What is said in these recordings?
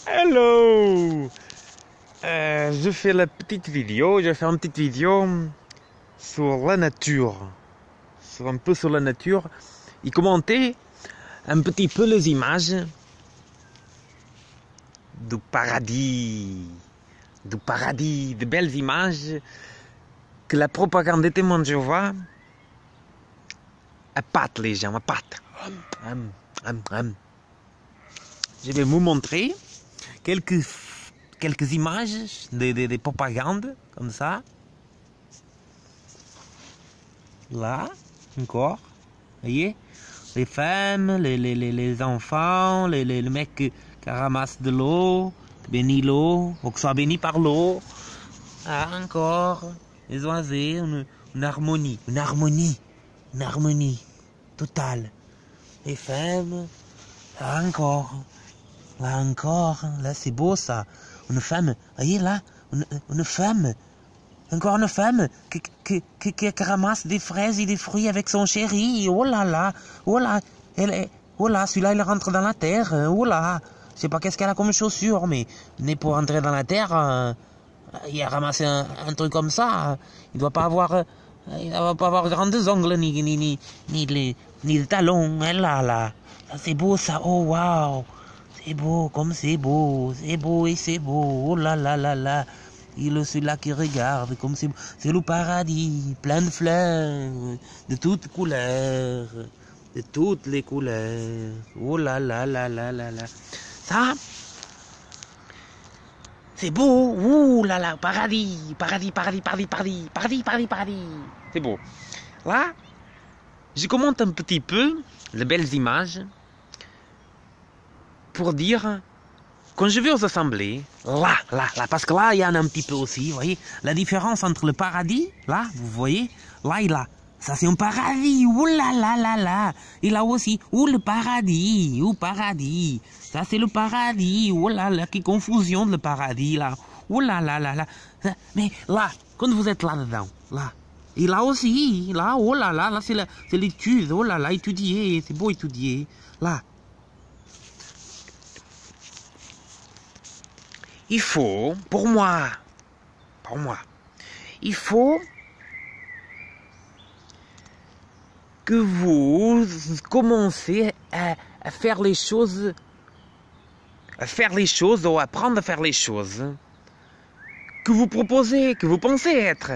Hello! Je fais la petite vidéo, je vais faire une petite vidéo sur la nature. Un peu sur la nature. Et commenter un petit peu les images du paradis. Du paradis, de belles images que la propagande de témoins de Jéhovah appâte les gens, appâte. Je vais vous montrer quelques images de propagande, comme ça. Là, encore. Vous voyez? Les femmes, les enfants, les mecs qui ramassent de l'eau, bénissent l'eau, ou qui soient bénis par l'eau. Ah, encore. Les oiseaux, une harmonie totale. Les femmes, là encore. Là c'est beau ça. Une femme, voyez là, une femme, encore une femme qui ramasse des fraises et des fruits avec son chéri. Oh là, celui-là il rentre dans la terre. Oh là, je sais pas qu'est-ce qu'elle a comme chaussure, mais pour entrer dans la terre, il a ramassé un truc comme ça. Il doit pas avoir grandes ongles ni de talons. Là, c'est beau ça. Oh waouh. C'est beau, comme c'est beau et c'est beau, oh là. Et celui-là qui regarde, comme c'est beau. C'est le paradis, plein de fleurs, de toutes couleurs, de toutes les couleurs. Oh là. Ça, c'est beau, ouh là, paradis. C'est beau. Là, je commente un petit peu les belles images. Pour dire, quand je vais aux assemblées, là, parce que là, il y en a un petit peu aussi, vous voyez, la différence entre le paradis, là, vous voyez, là et là, ça c'est un paradis, ouh là, et là aussi, ouh le paradis, ça c'est le paradis, ouh là, quelle confusion de le paradis, là, ouh là, mais là, quand vous êtes là-dedans, là, et là aussi, là, oh là, c'est l'étude, oh là, étudier, c'est beau étudier, là. Il faut, pour moi, il faut que vous commencez à faire les choses, ou à apprendre à faire les choses que vous proposez, que vous pensez être.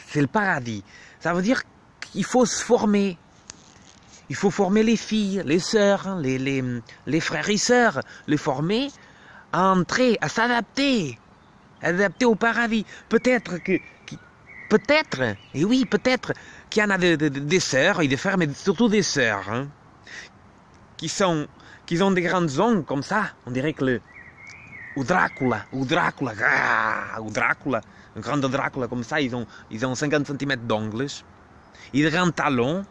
C'est le paradis. Ça veut dire qu'il faut se former. Il faut former les filles, les sœurs, les frères et sœurs, les former à entrer, à s'adapter, au paradis. Peut-être qu'il y en a des sœurs et des frères, mais surtout des sœurs, hein, qui ont des grandes ongles comme ça. On dirait que le Dracula, un grand Dracula comme ça, ils ont 50 cm d'ongles, et des grands talons.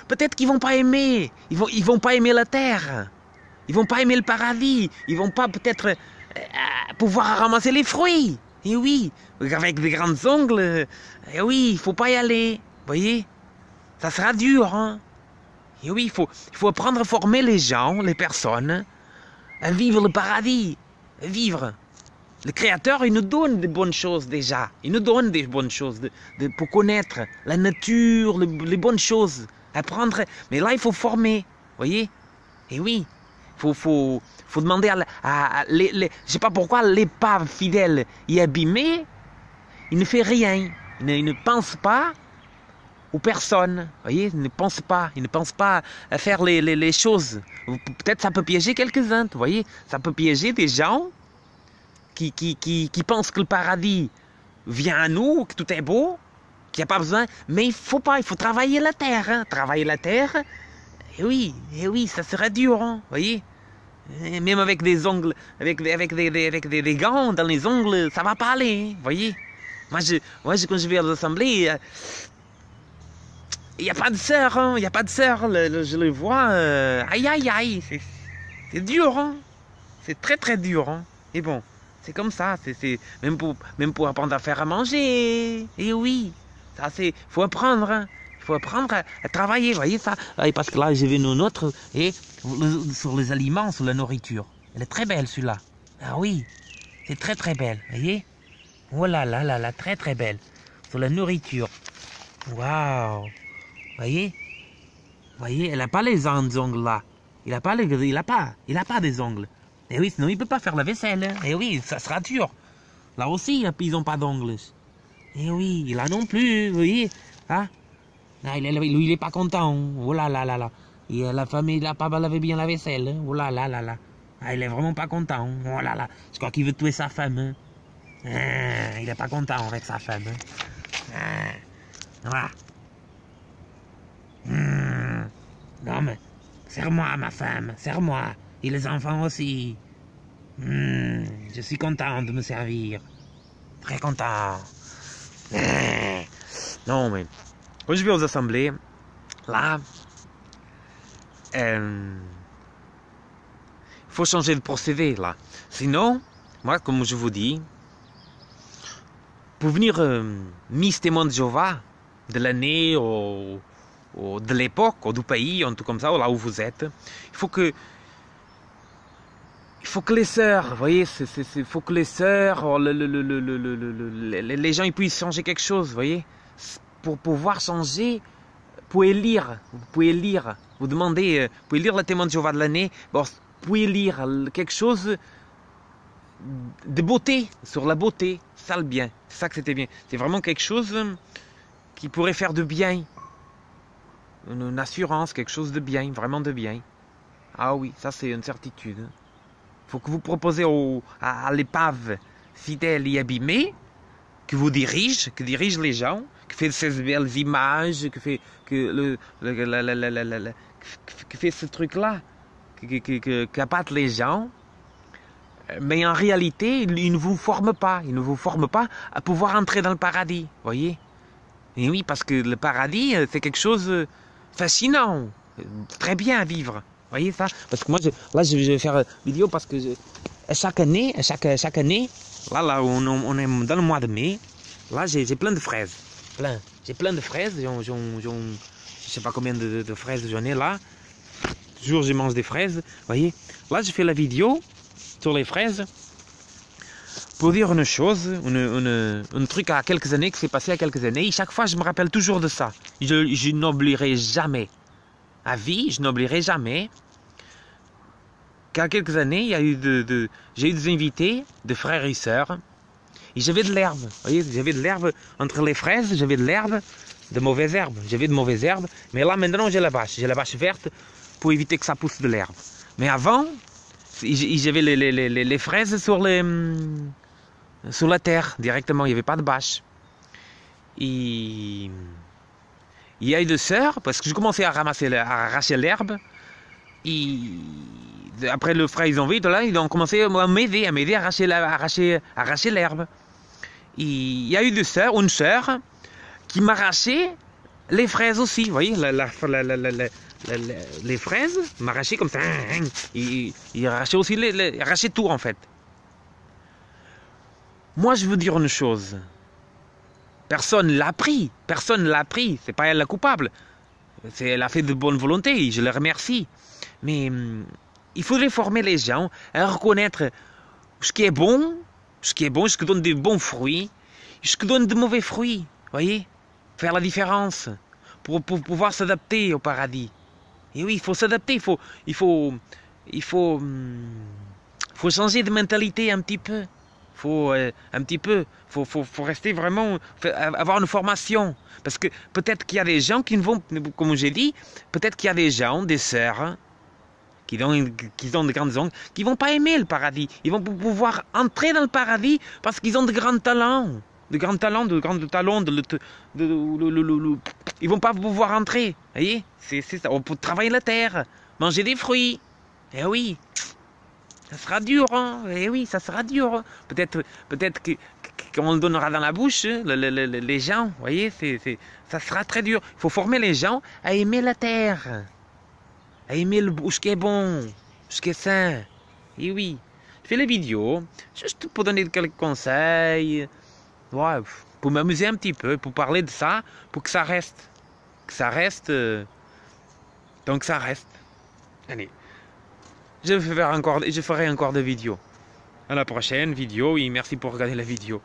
Peut-être qu'ils vont pas aimer, ils vont pas aimer la terre. Ils vont pas aimer le paradis. Ils vont pas peut-être pouvoir ramasser les fruits. Et oui, avec des grandes ongles. Et oui, il faut pas y aller. Vous voyez, ça sera dur. Hein? Et oui, il faut apprendre à former les gens, les personnes, à vivre le paradis, à vivre. Le Créateur, il nous donne des bonnes choses déjà. Il nous donne des bonnes choses pour connaître la nature, les bonnes choses. Apprendre. Mais là, il faut former. Vous voyez? Et oui. Faut demander je sais pas pourquoi l'épave fidèle et abîmé, il ne fait rien. Il ne pense pas aux personnes. Vous voyez, il ne pense pas à faire les choses. Peut-être ça peut piéger quelques-uns. Vous voyez, ça peut piéger des gens qui pensent que le paradis vient à nous, que tout est beau, qu'il n'y a pas besoin. Mais il faut travailler la terre. Hein. Travailler la terre. Et oui, ça serait dur, hein, voyez. Et même avec des ongles, avec des gants dans les ongles, ça va pas aller, voyez. Moi, quand je vais aux assemblées, il n'y a pas de sœur, hein, je les vois, aïe, c'est dur, hein. C'est très dur, hein. Et bon, c'est comme ça, c'est même pour apprendre à faire à manger, et oui, ça c'est, faut apprendre, hein. Faut apprendre à travailler, voyez ça. Parce que là, j'ai vu une autre, et sur les aliments, sur la nourriture. Elle est très belle, celui-là. Ah oui, c'est très très belle, voyez? Oh là là là là, très très belle. Sur la nourriture. Waouh. Voyez? Voyez, elle n'a pas les ongles là. Il a pas des ongles. Et oui, sinon il peut pas faire la vaisselle. Hein. Et oui, ça sera dur. Là aussi, ils n'ont pas d'ongles. Et oui, là non plus, vous voyez? Hein? Ah, lui, il est pas content. Oh là là là là. Et la femme, il a pas lavé bien la vaisselle. Hein. Oh là là là là. Ah, il est vraiment pas content. Oh là là. Je crois qu'il veut tuer sa femme. Hein. Ah, il est pas content avec sa femme. Hein. Ah. Voilà. Non mais, serre-moi ma femme, serre-moi. Et les enfants aussi. Je suis content de me servir. Très content. Non mais, quand je vais aux assemblées, là, il faut changer de procédé là. Sinon, moi comme je vous dis, pour venir Miss Témoin de Jéhovah de l'année ou de l'époque, ou du pays, en tout comme ça, ou là où vous êtes, il faut que les sœurs, vous voyez, il faut que les sœurs, les gens ils puissent changer quelque chose, vous voyez, pour pouvoir changer, vous pouvez lire, vous demandez, vous pouvez lire le Témoin de Jéhovah de l'année, bon, vous pouvez lire quelque chose de beauté, sur la beauté, ça le bien, c'est ça que c'était bien, c'est vraiment quelque chose qui pourrait faire de bien, une assurance, quelque chose de bien, vraiment de bien. Ah oui, ça c'est une certitude. Il faut que vous proposez à l'épave fidèle et abîmée, que dirige les gens, que fait ces belles images, que fait ce truc-là, qui appâte les gens. Mais en réalité, il ne vous forme pas. Il ne vous forme pas à pouvoir entrer dans le paradis, voyez. Et oui, parce que le paradis, c'est quelque chose fascinant, très bien à vivre. Voyez ça? Parce que moi, là, je vais faire une vidéo parce que chaque année, là, on est dans le mois de mai, là, j'ai plein de fraises. J'ai plein de fraises. Je sais pas combien de fraises j'en ai là. Toujours, je mange des fraises. Voyez? Là, je fais la vidéo sur les fraises pour dire une chose, un truc à quelques années, qui s'est passé à quelques années. Et chaque fois, je me rappelle toujours de ça. Je n'oublierai jamais. À vie, je n'oublierai jamais qu'à quelques années, il y a eu j'ai eu des invités, de frères et sœurs, et j'avais de l'herbe. Vous voyez, j'avais de l'herbe entre les fraises, j'avais de l'herbe, de mauvaises herbes. J'avais de mauvaises herbes, mais là maintenant j'ai la bâche verte pour éviter que ça pousse de l'herbe. Mais avant, j'avais les fraises sur la terre directement, il n'y avait pas de bâche. Et il y a eu deux sœurs, parce que je commençais à arracher l'herbe. Et après le frère, ils ont vu, là, ils ont commencé à m'aider à arracher l'herbe. Et il y a eu deux sœurs, une sœur, qui m'arrachait les fraises aussi. Vous voyez, les fraises m'arrachaient comme ça. Il arrachait aussi, arrachait tout en fait. Moi, je veux dire une chose. Personne ne l'a pris. C'est pas elle la coupable. Elle a fait de bonne volonté. Je la remercie. Mais il faudrait former les gens à reconnaître ce qui est bon, ce qui donne de bons fruits, ce qui donne de mauvais fruits. Voyez? Faire la différence pour pouvoir s'adapter au paradis. Et oui, il faut s'adapter. Il faut changer de mentalité un petit peu. Faut rester vraiment, avoir une formation. Parce que peut-être qu'il y a des gens qui ne vont, comme j'ai dit, peut-être qu'il y a des gens, des sœurs, qui ont de grandes ongles, qui vont pas aimer le paradis. Ils vont pouvoir entrer dans le paradis parce qu'ils ont de grands talents. Ils vont pas pouvoir entrer. Vous voyez? C'est ça. On peut travailler la terre, manger des fruits. Eh oui. Ça sera dur, hein. Eh oui, ça sera dur. Hein. Peut-être qu'on le donnera dans la bouche, les gens. Vous voyez, ça sera très dur. Il faut former les gens à aimer la terre, à aimer ce qui est bon, ce qui est sain. Et oui, je fais les vidéos juste pour donner quelques conseils, ouais, pour m'amuser un petit peu, pour parler de ça, pour que ça reste, donc ça reste. Allez. Je ferai encore des vidéos. À la prochaine vidéo et merci pour regarder la vidéo.